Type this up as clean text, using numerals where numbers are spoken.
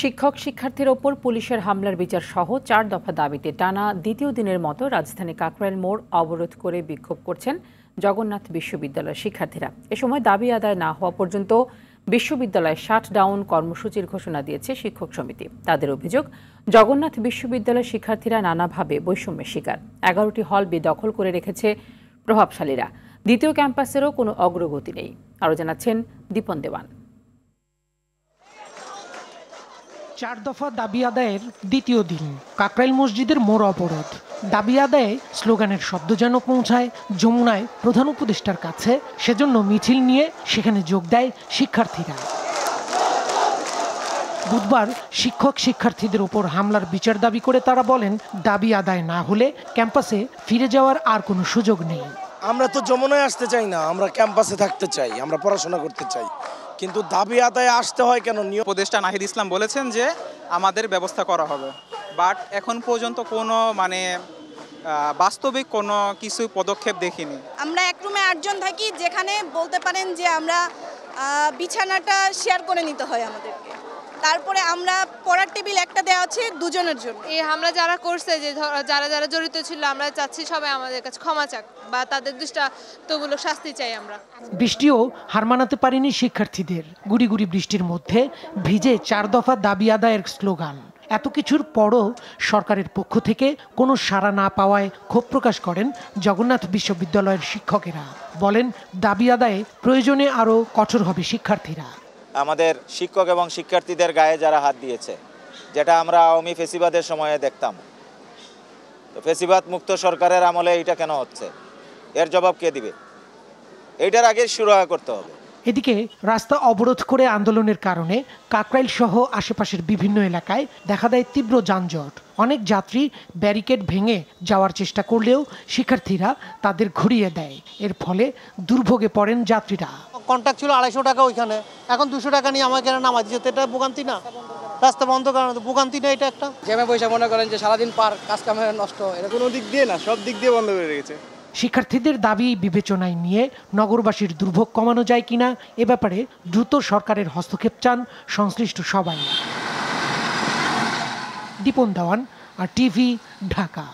শিক্ষক শিক্ষার্থীর ওপর পুলিশের হামলার বিচার সহ 4 দফা দাবিতে টানা দ্বিতীয় দিনের মতো রাজধানী কাকরাইল মোড় অবরোধ করে বিক্ষোভ করছেন জগন্নাথ বিশ্ববিদ্যালয়ের শিক্ষার্থীরা। এ সময় দাবি আদায় না হওয়া পর্যন্ত বিশ্ববিদ্যালয়ে শাটডাউন কর্মসূচির ঘোষণা দিয়েছে শিক্ষক সমিতি। তাদের অভিযোগ, জগন্নাথ বিশ্ববিদ্যালয়ের শিক্ষার্থীরা নানাভাবে বৈষম্যের শিকার। 11টি হল বেদখল করে রেখেছে প্রভাবশালীরা। দ্বিতীয় ক্যাম্পাসেরও কোনো অগ্রগতি নেই। আরও জানাচ্ছেন দীপন দেওয়ান। 4 দফা দাবি আদায়ের দ্বিতীয় দিন কাকরাইল মসজিদের মোড় অবরোধ। দাবি আদায়ে স্লোগানের শব্দ যেন পৌঁছায় যমুনায় প্রধান উপদেষ্টার কাছে, সেজন্য মিছিল নিয়ে সেখানে যোগ দেয় শিক্ষার্থীরা। বুধবার শিক্ষক শিক্ষার্থীদের উপর হামলার বিচার দাবি করে তারা বলেন, দাবি আদায় না হলে ক্যাম্পাসে ফিরে যাওয়ার আর কোনো সুযোগ নেই। আমরা তো যমুনায় আসতে চাই না, আমরা ক্যাম্পাসে থাকতে চাই, আমরা পড়াশোনা করতে চাই, কিন্তু দাবি আদায়ে আসতে হয় কেন? উপদেষ্টা নাহিদ ইসলাম বলেছেন যে আমাদের ব্যবস্থা করা হবে, বাট এখন পর্যন্ত কোনো বাস্তবিক কোনো কিছু পদক্ষেপ দেখিনি। আমরা এক রুমে 8 জন থাকি, যেখানে বলতে পারেন যে আমরা বিছানাটা শেয়ার করে নিতে হয় আমাদেরকে। তারপরে আমরা পড়ার টেবিল একটা দেওয়া আছে 2 জনের জন্য। এই হামলা যারা করছে, যে যারা জড়িত ছিল, আমরা চাচ্ছি সবাই আমাদের কাছে ক্ষমা চাক বা তাদের দৃষ্টান্তমূলক শাস্তি চাই আমরা। বৃষ্টিও হার মানাতে পারেনি শিক্ষার্থীদের। গুড়ি গুড়ি বৃষ্টির মধ্যে ভিজে 4 দফা দাবি আদায়ের স্লোগান। এত কিছুর পরও সরকারের পক্ষ থেকে কোনো সাড়া না পাওয়ায় ক্ষোভ প্রকাশ করেন জগন্নাথ বিশ্ববিদ্যালয়ের শিক্ষকেরা। বলেন, দাবি আদায়ে প্রয়োজনে আরও কঠোর হবে শিক্ষার্থীরা। আমাদের শিক্ষক এবং শিক্ষার্থীদের গায়ে যারা হাত দিয়েছে, যেটা আমরা আওয়ামী ফেসিবাদের সময়ে দেখতাম, তো ফেসিবাদ মুক্ত সরকারের আমলে এটা কেন হচ্ছে? এর জবাব কে দিবে? এইটার আগে সুরাহা করতে হবে। এদিকে রাস্তা অবরোধ করে আন্দোলনের কারণে কাকরাইল সহ আশেপাশের বিভিন্ন এলাকায় দেখা দেয় তীব্র যানজট। অনেক যাত্রী ব্যারিকেড ভেঙে যাওয়ার চেষ্টা করলেও শিক্ষার্থীরা তাদের ঘুরিয়ে দেয়। এর ফলে দুর্ভোগে পড়েন যাত্রীরা। কন্ট্রাক্ট ছিল 250 টাকা ওইখানে, এখন 200 টাকা নিয়ে আমাকে নামাই দিচ্ছে। এটা ভোগান্তি না? রাস্তা বন্ধ করানো ভোগান্তি না? এটা একটা জ্যামে পয়সা মনে করেন যে সারাদিন পার কাজ কামে নষ্ট, এটা কোনো দিক দিয়ে না, সব দিক দিয়ে বন্ধ করে রেখেছে। শিক্ষার্থীদের দাবি বিবেচনায় নিয়ে নগরবাসীর দুর্ভোগ কমানো যায় কিনা এ ব্যাপারে দ্রুত সরকারের হস্তক্ষেপ চান সংশ্লিষ্ট সবাই। দীপন দেওয়ান, আর টিভি, ঢাকা।